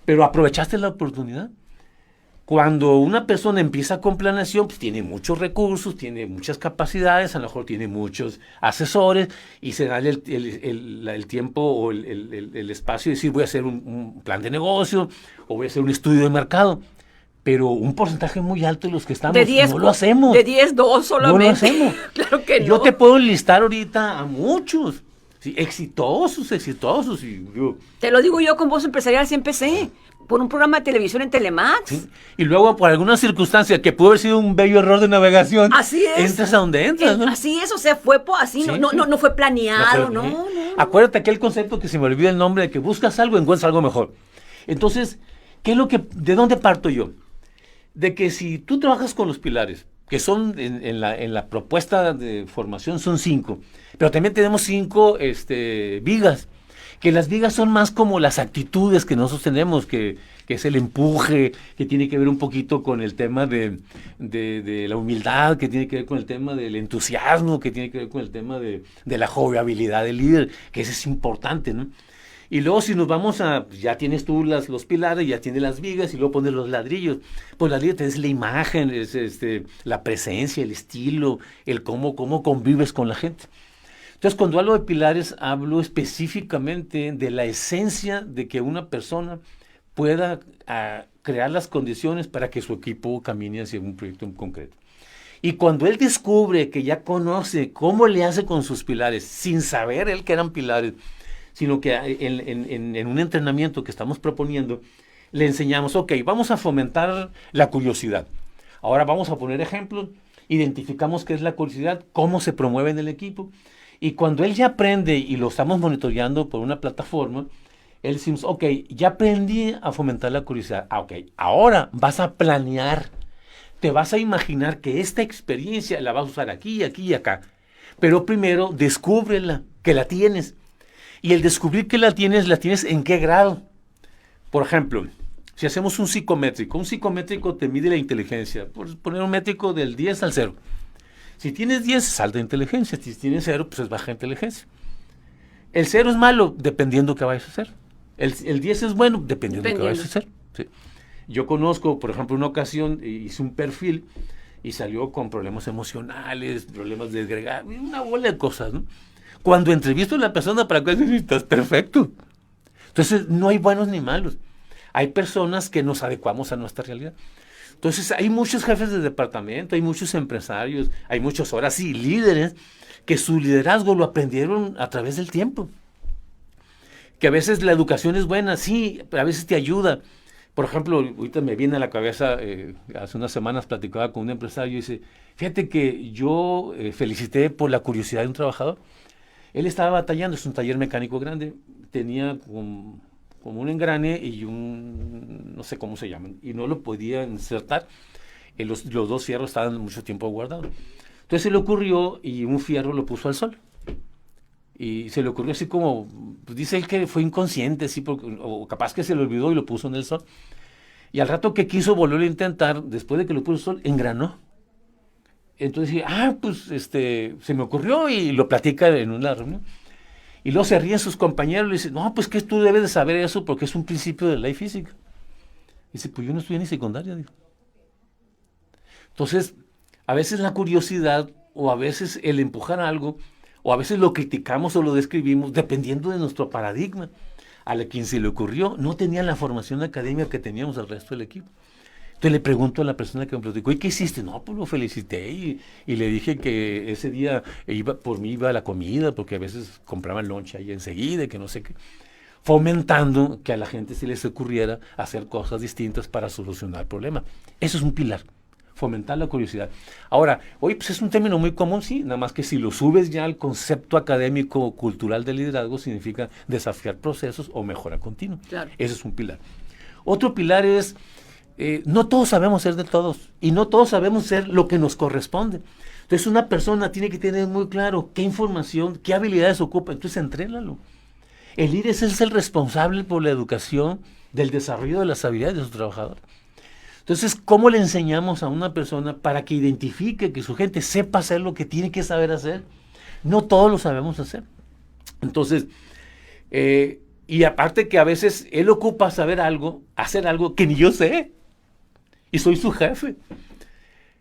Pero aprovechaste la oportunidad. Cuando una persona empieza con planeación, pues tiene muchos recursos, tiene muchas capacidades, a lo mejor tiene muchos asesores, y se da el tiempo o el espacio de decir, voy a hacer un plan de negocio o voy a hacer un estudio de mercado. Pero un porcentaje muy alto de los que estamos no lo hacemos. De 10, 2 solamente. No lo hacemos. Claro que no. Yo te puedo enlistar ahorita a muchos, sí, exitosos. Y te lo digo yo, con Voz Empresarial sí empecé. Por un programa de televisión en Telemax. Sí. Y luego, por alguna circunstancia que pudo haber sido un bello error de navegación, así es. Entras a donde entras, ¿no? Así es, o sea, fue así, sí, no fue planeado, no. Acuérdate aquel concepto que se me olvida el nombre, de que buscas algo, encuentras algo mejor. Entonces, ¿de dónde parto yo? De que si tú trabajas con los pilares, que son en la propuesta de formación son 5, pero también tenemos 5 vigas, que las vigas son más como las actitudes que nosotros tenemos, que es el empuje, que tiene que ver un poquito con el tema de la humildad, que tiene que ver con el tema del entusiasmo, que tiene que ver con el tema de la jovialidad del líder, que eso es importante, ¿no? Y luego si nos vamos ya tienes tú los pilares, ya tienes las vigas, y luego pones los ladrillos. Pues las ladrillos es la imagen, es la presencia, el estilo, el cómo convives con la gente. Entonces, cuando hablo de pilares, hablo específicamente de la esencia de que una persona pueda crear las condiciones para que su equipo camine hacia un proyecto en concreto. Y cuando él descubre que ya conoce cómo le hace con sus pilares, sin saber él que eran pilares, sino que en un entrenamiento que estamos proponiendo, le enseñamos, ok, vamos a fomentar la curiosidad. Ahora vamos a poner ejemplos, identificamos qué es la curiosidad, cómo se promueve en el equipo. Y cuando él ya aprende y lo estamos monitoreando por una plataforma, él dice, ok, ya aprendí a fomentar la curiosidad. Ok, ahora vas a planear. Te vas a imaginar que esta experiencia la vas a usar aquí, aquí y acá. Pero primero, descúbrela, que la tienes. Y el descubrir que la tienes ¿en qué grado? Por ejemplo, si hacemos un psicométrico te mide la inteligencia. Por poner un métrico del 10 al 0. Si tienes 10, es alta inteligencia. Si tienes 0, pues es baja inteligencia. El 0 es malo, dependiendo qué vayas a hacer. El 10 es bueno, dependiendo qué vayas a hacer. Sí. Yo conozco, por ejemplo, una ocasión, hice un perfil y salió con problemas emocionales, problemas de desgregar, una bola de cosas, ¿no? Cuando entrevisto a la persona para que estás perfecto. Entonces, no hay buenos ni malos. Hay personas que nos adecuamos a nuestra realidad. Entonces, hay muchos jefes de departamento, hay muchos empresarios, hay muchos, ahora sí, líderes, que su liderazgo lo aprendieron a través del tiempo. Que a veces la educación es buena, sí, pero a veces te ayuda. Por ejemplo, ahorita me viene a la cabeza, hace unas semanas platicaba con un empresario y dice, fíjate que yo felicité por la curiosidad de un trabajador. Él estaba batallando, es un taller mecánico grande, tenía como un engrane y no sé cómo se llaman, y no lo podía insertar. Los 2 fierros estaban mucho tiempo guardados. Entonces se le ocurrió y un fierro lo puso al sol. Y se le ocurrió así como, pues dice él que fue inconsciente, sí, o capaz que se le olvidó y lo puso en el sol. Y al rato que quiso volverlo a intentar, después de que lo puso al sol, engranó. Entonces dije, pues se me ocurrió, y lo platica en una reunión. Y luego se ríen sus compañeros y le dicen, no, pues que tú debes de saber eso porque es un principio de ley física. Dice, pues yo no estudié ni secundaria, digo. Entonces, a veces la curiosidad, o a veces el empujar algo, o a veces lo criticamos o lo describimos, dependiendo de nuestro paradigma. A quien se le ocurrió no tenía la formación académica que teníamos el resto del equipo. Entonces le pregunto a la persona que me platicó, ¿y qué hiciste? No, pues lo felicité y le dije que ese día por mí iba a la comida, porque a veces compraban lonche ahí enseguida, que no sé qué. Fomentando que a la gente se les ocurriera hacer cosas distintas para solucionar el problema. Eso es un pilar. fomentar la curiosidad. Ahora, hoy pues es un término muy común, sí, nada más que si lo subes ya al concepto académico cultural del liderazgo, significa desafiar procesos o mejora continua. Claro. Ese es un pilar. Otro pilar es, no todos sabemos ser de todos, y no todos sabemos ser lo que nos corresponde. Entonces una persona tiene que tener muy claro qué información, qué habilidades ocupa, entonces entrénalo. El líder es el responsable por la educación del desarrollo de las habilidades de sus trabajadores. Entonces, ¿cómo le enseñamos a una persona para que identifique, que su gente sepa hacer lo que tiene que saber hacer? No todos lo sabemos hacer. Entonces, y aparte que a veces él ocupa saber algo, hacer algo que ni yo sé, y soy su jefe.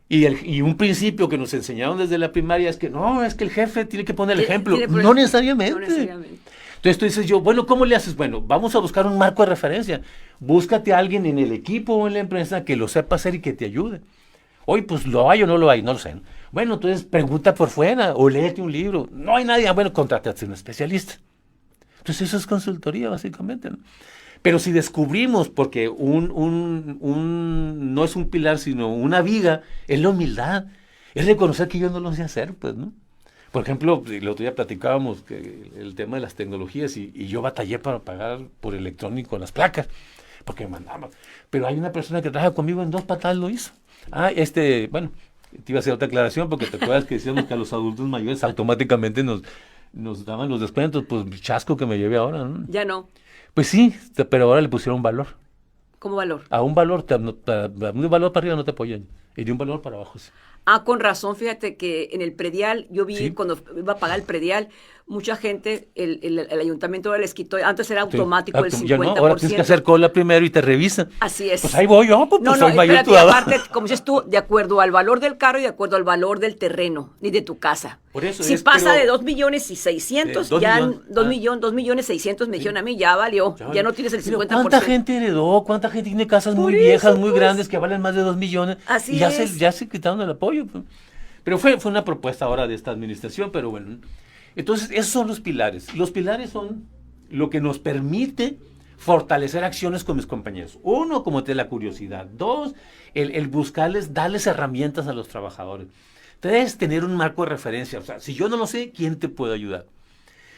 Y un principio que nos enseñaron desde la primaria es que no, es que el jefe tiene que poner el ejemplo. No necesariamente. No necesariamente. Entonces tú dices yo, bueno, ¿cómo le haces? Bueno, vamos a buscar un marco de referencia. Búscate a alguien en el equipo o en la empresa que lo sepa hacer y que te ayude. Hoy, pues, ¿lo hay o no lo hay? No lo sé. Bueno, entonces pregunta por fuera o léete un libro. No hay nadie. Bueno, contrátate a un especialista. Entonces eso es consultoría, básicamente, ¿no? Pero si descubrimos, porque no es un pilar, sino una viga, es la humildad. Es reconocer que yo no lo sé hacer, pues, ¿no? Por ejemplo, el otro día platicábamos que el tema de las tecnologías y yo batallé para pagar por electrónico las placas, porque me mandaban. Pero hay una persona que trabaja conmigo en 2 patadas lo hizo. Bueno, te iba a hacer otra aclaración porque te acuerdas que decíamos que a los adultos mayores automáticamente nos daban los descuentos, pues chasco que me llevé ahora, ¿no? Ya no. Pues sí, pero ahora le pusieron valor. ¿Cómo valor? A un valor, un valor para arriba no te apoyan, y de un valor para abajo sí. Con razón, fíjate que en el predial, yo vi Sí. cuando iba a pagar el predial, mucha gente, el ayuntamiento les quitó, antes era automático el 50%. Ya no, ahora tienes que hacer cola primero y te revisan. Así es. Pues ahí voy yo, pues soy mayor espérate, y aparte, como dices tú, de acuerdo al valor del carro y de acuerdo al valor del terreno y de tu casa. Por eso si es, pasa pero- de 2.600.000, 2 ya millones. 2.600.000 me dijeron a mí, ya valió, ya no tienes el Pero 50%. ¿cuánta gente heredó? ¿Cuánta gente tiene casas muy Por viejas, eso, muy pues. grandes, que valen más de 2 millones? Así y ya es. ya se quitaron el apoyo. Pues. Pero fue una propuesta ahora de esta administración, pero bueno. Entonces, esos son los pilares. Los pilares son lo que nos permite fortalecer acciones con mis compañeros. 1, como te la curiosidad. 2, el buscarles, darles herramientas a los trabajadores. 3, tener un marco de referencia. O sea, si yo no lo sé, ¿quién te puede ayudar?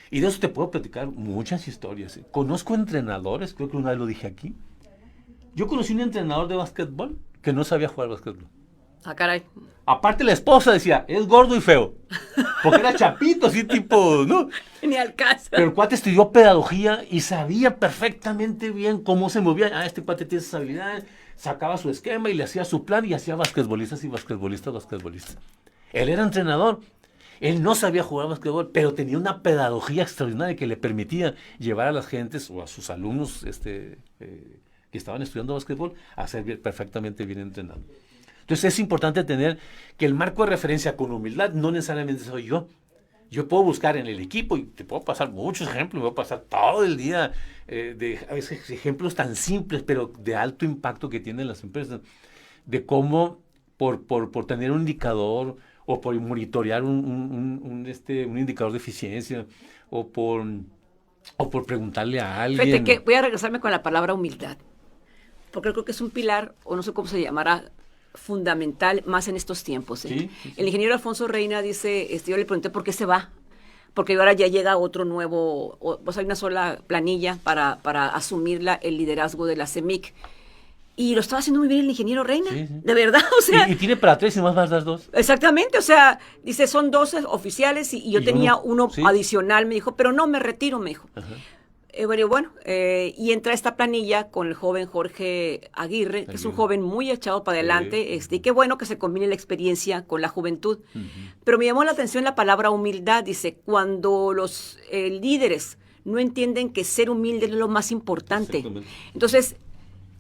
Y de eso te puedo platicar muchas historias. Conozco entrenadores, creo que una vez lo dije aquí. Yo conocí un entrenador de básquetbol que no sabía jugar básquetbol. Caray. Aparte la esposa decía, es gordo y feo. Porque era chapito, así tipo, ¿no? Ni al caso. Pero el cuate estudió pedagogía y sabía perfectamente bien cómo se movía. Este cuate tiene esas habilidades. Sacaba su esquema y le hacía su plan y hacía basquetbolistas y basquetbolistas. Él era entrenador. Él no sabía jugar básquetbol, pero tenía una pedagogía extraordinaria que le permitía llevar a las gentes o a sus alumnos que estaban estudiando básquetbol a ser perfectamente bien entrenados. Entonces es importante tener que el marco de referencia con humildad no necesariamente soy yo. Yo puedo buscar en el equipo y te puedo pasar muchos ejemplos, me voy a pasar todo el día a veces ejemplos tan simples, pero de alto impacto que tienen las empresas, de cómo por tener un indicador o por monitorear un indicador de eficiencia o por preguntarle a alguien. Fíjate que voy a regresarme con la palabra humildad, porque creo que es un pilar, o no sé cómo se llamará, fundamental más en estos tiempos. Sí. El ingeniero Alfonso Reina dice, yo le pregunté por qué se va, porque ahora ya llega otro nuevo, hay una sola planilla para asumir el liderazgo de la CEMIC. Y lo estaba haciendo muy bien el ingeniero Reina, Sí. de verdad, o sea. Y tiene para 3 y más vas a dar 2. Exactamente, o sea, dice, son 12 oficiales y yo Y tenía uno, uno sí. adicional, me dijo, pero no, me retiro, me dijo. Ajá. Y entra esta planilla con el joven Jorge Aguirre, que es un joven muy echado para adelante, Sí. y qué bueno que se combine la experiencia con la juventud. Pero me llamó la atención la palabra humildad, dice, cuando los líderes no entienden que ser humilde es lo más importante. Exactamente. Entonces,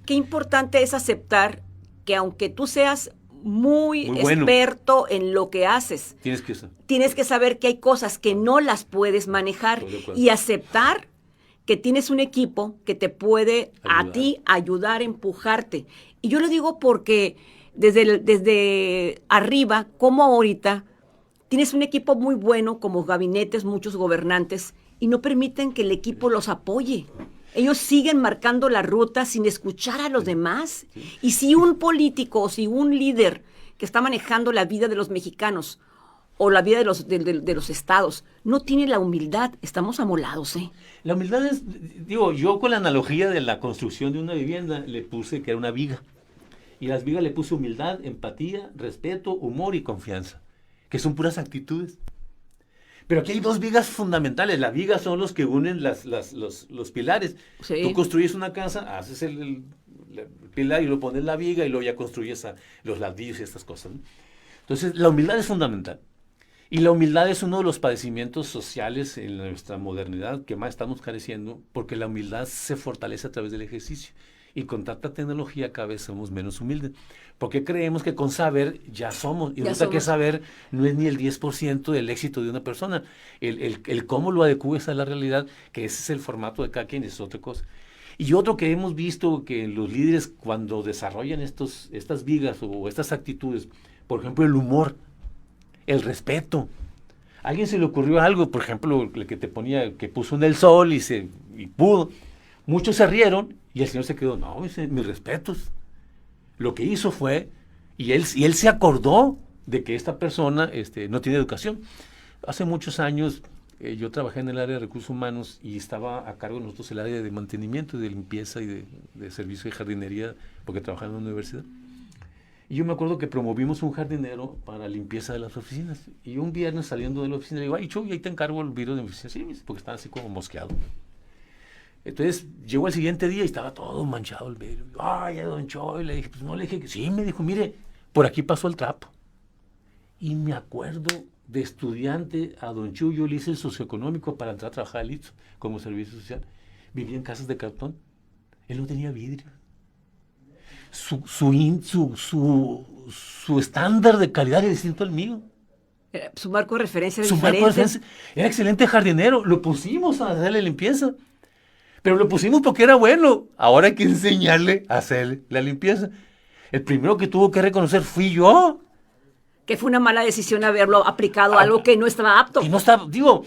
qué importante es aceptar que aunque tú seas muy bueno. experto en lo que haces, tienes que saber que hay cosas que no las puedes manejar Estoy de acuerdo. y aceptar que tienes un equipo que te puede Ayudar. a ti ayudar, empujarte. Y yo lo digo porque desde arriba, como ahorita, tienes un equipo muy bueno, como gabinetes, muchos gobernantes, y no permiten que el equipo los apoye. Ellos siguen marcando la ruta sin escuchar a los demás. Y si un político o si un líder que está manejando la vida de los mexicanos o la vida de los estados, no tiene la humildad, estamos amolados, ¿eh? La humildad es, digo, yo con la analogía de la construcción de una vivienda le puse que era una viga. Y a las vigas le puse humildad, empatía, respeto, humor y confianza, que son puras actitudes. Pero aquí hay dos vigas fundamentales. Las vigas son los que unen los pilares. Sí. Tú construyes una casa, haces el pilar y lo pones la viga y luego ya construyes los ladrillos y estas cosas, ¿no? Entonces, la humildad es fundamental. Y la humildad es uno de los padecimientos sociales en nuestra modernidad que más estamos careciendo, porque la humildad se fortalece a través del ejercicio. Y con tanta tecnología cada vez somos menos humildes. Porque creemos que con saber ya somos. Y resulta que saber no es ni el 10% del éxito de una persona. El cómo lo adecúes a la realidad, que ese es el formato de cada quien, es otra cosa. Y otro que hemos visto que los líderes cuando desarrollan estas vigas o estas actitudes, por ejemplo el humor, el respeto. A alguien se le ocurrió algo, por ejemplo, el que te ponía, que puso en el sol y pudo. Muchos se rieron y el señor se quedó, no, dice, mis respetos. Lo que hizo fue, y él se acordó de que esta persona no tiene educación. Hace muchos años yo trabajé en el área de recursos humanos y estaba a cargo de nosotros el área de mantenimiento y de limpieza y de servicio de jardinería, porque trabajaba en una universidad. Y yo me acuerdo que promovimos un jardinero para limpieza de las oficinas. Y un viernes saliendo de la oficina, le digo, ay, Chuy, ahí te encargo el vidrio de mi oficina. Sí, porque estaba así como mosqueado. Entonces, llegó el siguiente día y estaba todo manchado el vidrio. Ay, don Choy, le dije, pues no, le dije que sí. Me dijo, mire, por aquí pasó el trapo. Y me acuerdo de estudiante a don Chuy, yo le hice el socioeconómico para entrar a trabajar al ITSO como servicio social. Vivía en casas de cartón. Él no tenía vidrio. Su estándar de calidad era distinto al mío. Su marco de referencia era diferente. Era excelente jardinero. Lo pusimos a hacerle limpieza. Pero lo pusimos porque era bueno. Ahora hay que enseñarle a hacer la limpieza. El primero que tuvo que reconocer fui yo. Que fue una mala decisión haberlo aplicado a algo que no estaba apto. Y no estaba, digo,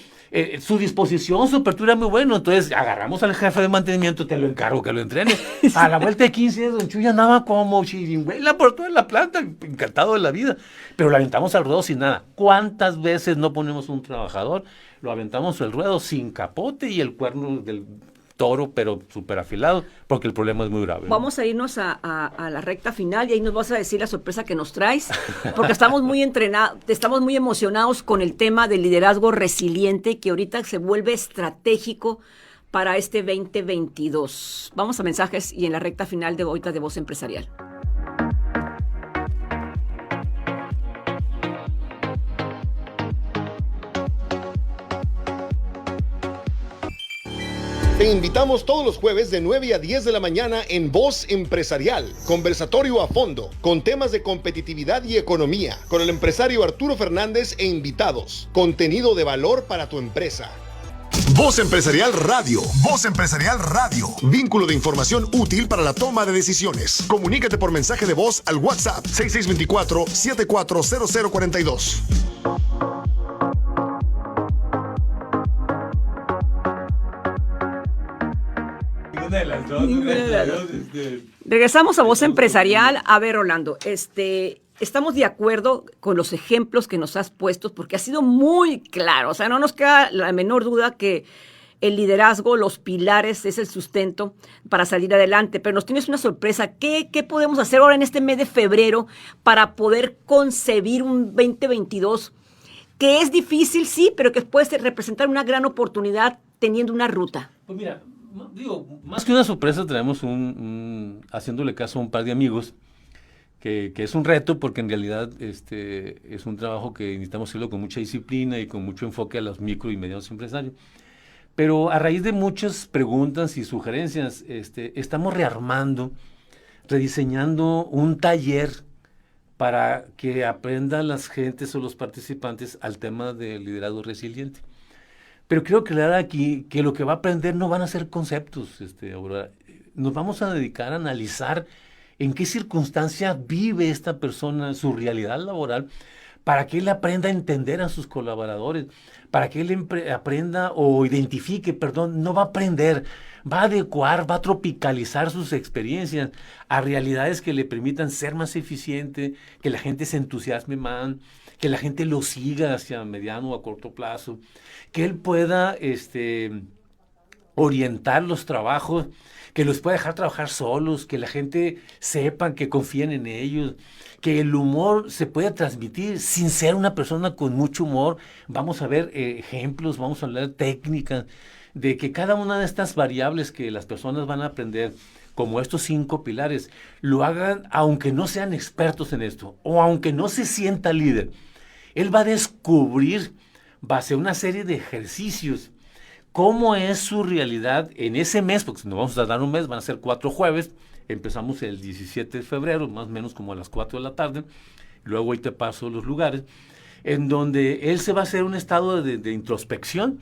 su disposición, su apertura era muy bueno. Entonces agarramos al jefe de mantenimiento, te lo encargo que lo entrene. Sí. A la vuelta de 15 días, don Chuy andaba como chiringuela por toda la planta, encantado de la vida. Pero lo aventamos al ruedo sin nada. ¿Cuántas veces no ponemos un trabajador? Lo aventamos al ruedo sin capote y el cuerno del toro, pero súper afilado, porque el problema es muy grave, ¿no? Vamos a irnos a la recta final y ahí nos vas a decir la sorpresa que nos traes, porque estamos muy entrenados, estamos muy emocionados con el tema del liderazgo resiliente que ahorita se vuelve estratégico para este 2022. Vamos a mensajes y en la recta final de ahorita de Voz Empresarial. Te invitamos todos los jueves de 9 a 10 de la mañana en Voz Empresarial. Conversatorio a fondo, con temas de competitividad y economía, con el empresario Arturo Fernández e invitados. Contenido de valor para tu empresa. Voz Empresarial Radio. Voz Empresarial Radio. Vínculo de información útil para la toma de decisiones. Comunícate por mensaje de voz al WhatsApp 6624-740042. Regresamos a Voz Empresarial. A ver, Rolando, estamos de acuerdo con los ejemplos que nos has puesto porque ha sido muy claro. O sea, no nos queda la menor duda que el liderazgo, los pilares, es el sustento para salir adelante. Pero nos tienes una sorpresa. ¿Qué podemos hacer ahora en este mes de febrero para poder concebir un 2022 que es difícil, sí, pero que puede representar una gran oportunidad teniendo una ruta? Pues mira, digo, más que una sorpresa, tenemos haciéndole caso a un par de amigos, que es un reto, porque en realidad es un trabajo que necesitamos hacerlo con mucha disciplina y con mucho enfoque a los micro y medianos empresarios. Pero a raíz de muchas preguntas y sugerencias, estamos rearmando, rediseñando un taller para que aprendan las gentes o los participantes al tema del liderazgo resiliente. Pero quiero aclarar aquí que lo que va a aprender no van a ser conceptos, Aurora. Nos vamos a dedicar a analizar en qué circunstancia vive esta persona, su realidad laboral, para que él aprenda a entender a sus colaboradores, para que él aprenda o identifique, perdón, no va a aprender, va a adecuar, va a tropicalizar sus experiencias a realidades que le permitan ser más eficiente, que la gente se entusiasme más, que la gente lo siga hacia mediano o a corto plazo, que él pueda orientar los trabajos, que los pueda dejar trabajar solos, que la gente sepa que confíen en ellos, que el humor se puede transmitir sin ser una persona con mucho humor. Vamos a ver ejemplos, vamos a hablar de técnicas, de que cada una de estas variables que las personas van a aprender, como estos 5 pilares, lo hagan aunque no sean expertos en esto, o aunque no se sienta líder. Él va a descubrir, base a una serie de ejercicios, cómo es su realidad en ese mes, porque si nos vamos a dar un mes, van a ser 4 jueves, empezamos el 17 de febrero, más o menos como a las 4 de la tarde, luego ahí te paso los lugares, en donde él se va a hacer un estado de introspección,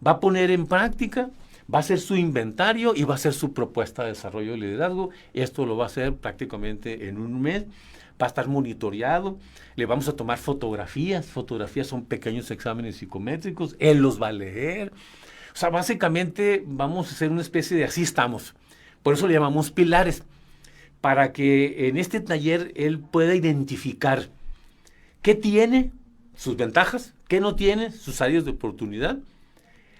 va a poner en práctica, va a hacer su inventario y va a hacer su propuesta de desarrollo de liderazgo. Esto lo va a hacer prácticamente en un mes, va a estar monitoreado, le vamos a tomar fotografías son pequeños exámenes psicométricos, él los va a leer. O sea, básicamente vamos a hacer una especie de así estamos. Por eso le llamamos pilares, para que en este taller él pueda identificar qué tiene, sus ventajas, qué no tiene, sus áreas de oportunidad.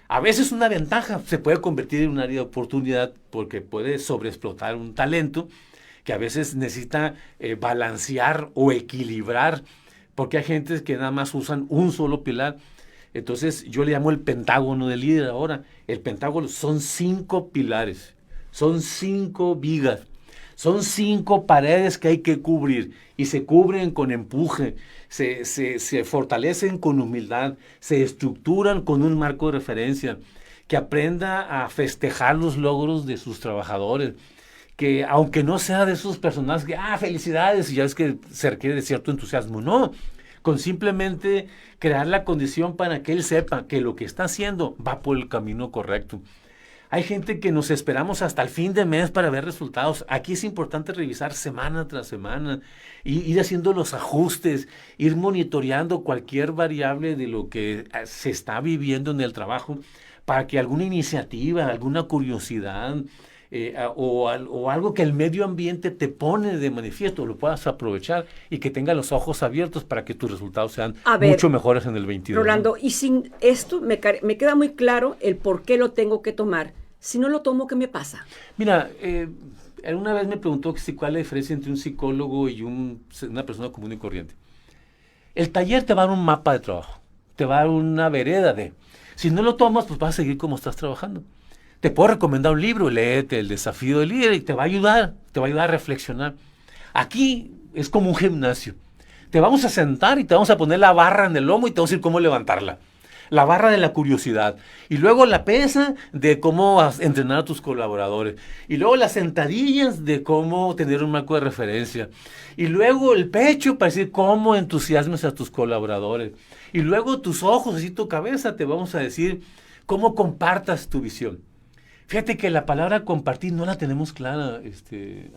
A veces una ventaja se puede convertir en un área de oportunidad porque puede sobreexplotar un talento que a veces necesita balancear o equilibrar, porque hay gentes que nada más usan un solo pilar. Entonces yo le llamo el pentágono del líder ahora. El pentágono son 5 pilares, son 5 vigas, son 5 paredes que hay que cubrir y se cubren con empuje, se fortalecen con humildad, se estructuran con un marco de referencia, que aprenda a festejar los logros de sus trabajadores, que aunque no sea de esos personajes que, felicidades, y ya es que se requiere de cierto entusiasmo, no, con simplemente crear la condición para que él sepa que lo que está haciendo va por el camino correcto. Hay gente que nos esperamos hasta el fin de mes para ver resultados. Aquí es importante revisar semana tras semana, ir haciendo los ajustes, ir monitoreando cualquier variable de lo que se está viviendo en el trabajo, para que alguna iniciativa, alguna curiosidad o algo que el medio ambiente te pone de manifiesto lo puedas aprovechar y que tenga los ojos abiertos para que tus resultados sean mucho mejores en el 22. Rolando, y sin esto me queda muy claro el por qué lo tengo que tomar. Si no lo tomo, ¿qué me pasa? Mira, alguna vez me preguntó que cuál es la diferencia entre un psicólogo y una persona común y corriente. El taller te va a dar un mapa de trabajo, te va a dar una vereda de... Si no lo tomas, pues vas a seguir como estás trabajando. Te puedo recomendar un libro, léete El desafío del líder y te va a ayudar a reflexionar. Aquí es como un gimnasio. Te vamos a sentar y te vamos a poner la barra en el lomo y te vamos a decir cómo levantarla. La barra de la curiosidad. Y luego la pesa de cómo entrenar a tus colaboradores. Y luego las sentadillas de cómo tener un marco de referencia. Y luego el pecho para decir cómo entusiasmas a tus colaboradores. Y luego tus ojos y tu cabeza te vamos a decir cómo compartas tu visión. Fíjate que la palabra compartir no la tenemos clara,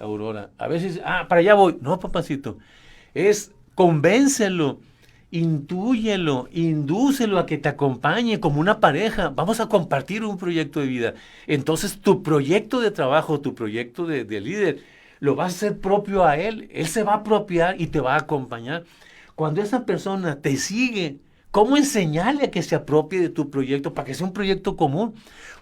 Aurora. A veces, para allá voy. No, papacito. Es convéncelo, intúyelo, indúcelo a que te acompañe como una pareja. Vamos a compartir un proyecto de vida. Entonces, tu proyecto de trabajo, tu proyecto de líder, lo vas a hacer propio a él. Él se va a apropiar y te va a acompañar. Cuando esa persona te sigue, ¿cómo enseñarle a que se apropie de tu proyecto para que sea un proyecto común?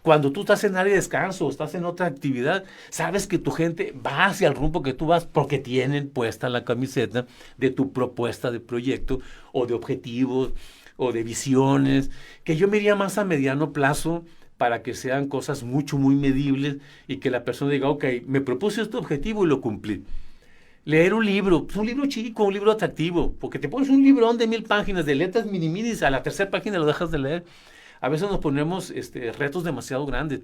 Cuando tú estás en área de descanso o estás en otra actividad, sabes que tu gente va hacia el rumbo que tú vas porque tienen puesta la camiseta de tu propuesta de proyecto o de objetivos o de visiones, que yo me iría más a mediano plazo para que sean cosas muy medibles y que la persona diga, ok, me propuse este objetivo y lo cumplí. Leer un libro, pues un libro chico, un libro atractivo, porque te pones un librón de 1000 páginas, de letras mini, a la tercera página lo dejas de leer. A veces nos ponemos retos demasiado grandes.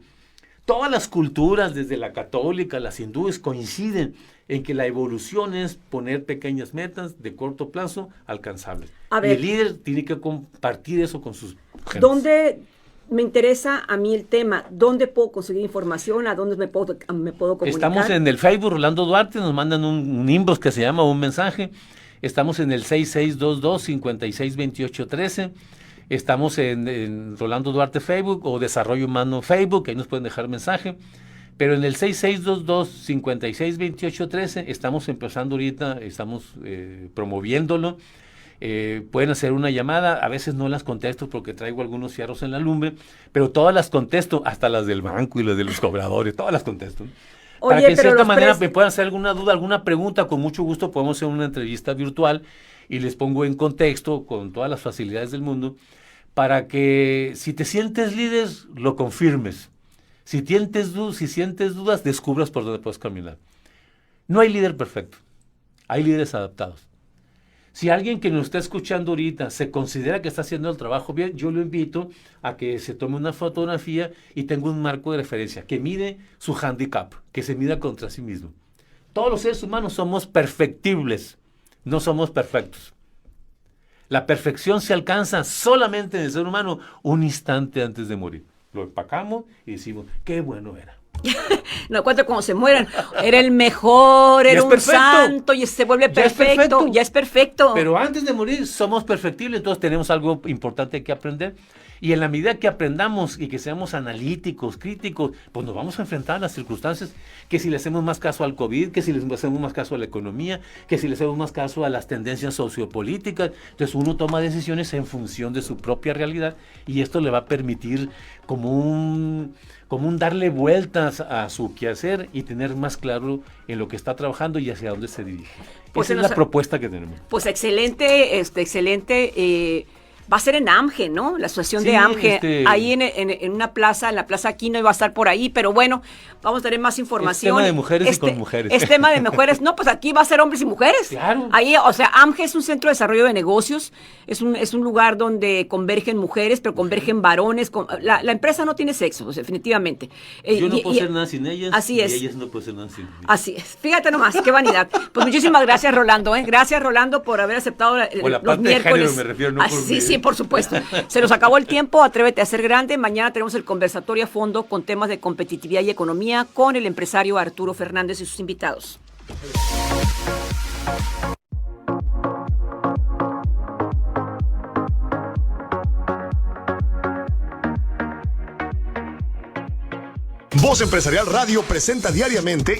Todas las culturas, desde la católica, las hindúes, coinciden en que la evolución es poner pequeñas metas de corto plazo alcanzables. Y el líder tiene que compartir eso con sus gentes. ¿Dónde me interesa a mí el tema? ¿Dónde puedo conseguir información? ¿A dónde me puedo comunicar? Estamos en el Facebook Rolando Duarte, nos mandan un inbox que se llama un mensaje Estamos en el 6622-562813. Estamos en Rolando Duarte Facebook o Desarrollo Humano Facebook, ahí nos pueden dejar mensaje. Pero en el 6622-562813 estamos empezando ahorita, estamos promoviéndolo. Pueden hacer una llamada, a veces no las contesto porque traigo algunos fierros en la lumbre, pero todas las contesto, hasta las del banco y las de los cobradores, todas las contesto. Para que de cierta manera me puedan hacer alguna duda, alguna pregunta, con mucho gusto podemos hacer una entrevista virtual y les pongo en contexto con todas las facilidades del mundo, para que si te sientes líder, lo confirmes. Si sientes dudas, descubras por dónde puedes caminar. No hay líder perfecto, hay líderes adaptados. Si alguien que nos está escuchando ahorita se considera que está haciendo el trabajo bien, yo lo invito a que se tome una fotografía y tenga un marco de referencia, que mide su handicap, que se mida contra sí mismo. Todos los seres humanos somos perfectibles, no somos perfectos. La perfección se alcanza solamente en el ser humano un instante antes de morir. Lo empacamos y decimos, qué bueno era. No cuenta cuando se mueran. Era el mejor, era un perfecto. Santo y se vuelve perfecto. Ya es perfecto. Pero antes de morir somos perfectibles, entonces tenemos algo importante que aprender. Y en la medida que aprendamos y que seamos analíticos, críticos, pues nos vamos a enfrentar a las circunstancias, que si le hacemos más caso al COVID, que si le hacemos más caso a la economía, que si le hacemos más caso a las tendencias sociopolíticas. Entonces uno toma decisiones en función de su propia realidad y esto le va a permitir como un darle vueltas a su quehacer y tener más claro en lo que está trabajando y hacia dónde se dirige. Pues esa es la propuesta que tenemos. Pues excelente, excelente. Va a ser en AMGE, ¿no? La asociación de AMGE, ahí en una plaza, en la Plaza Aquino, y va a estar por ahí, pero bueno, vamos a tener más información. Es tema de mujeres y con mujeres. Es tema de mujeres, no, pues aquí va a ser hombres y mujeres. Claro. Ahí, o sea, AMGE es un centro de desarrollo de negocios, es un lugar donde convergen mujeres, pero convergen varones. La empresa no tiene sexo, pues, definitivamente. Yo no puedo ser nada sin ellas, así es. Y ellas no pueden ser nada sin mí. Así es. Fíjate nomás, qué vanidad. Pues muchísimas gracias, Rolando, Gracias, Rolando, por haber aceptado los miércoles. Género, me refiero, no por mí. Sí, por supuesto. Se nos acabó el tiempo, atrévete a ser grande. Mañana tenemos el conversatorio a fondo con temas de competitividad y economía con el empresario Arturo Fernández y sus invitados. Voz Empresarial Radio presenta diariamente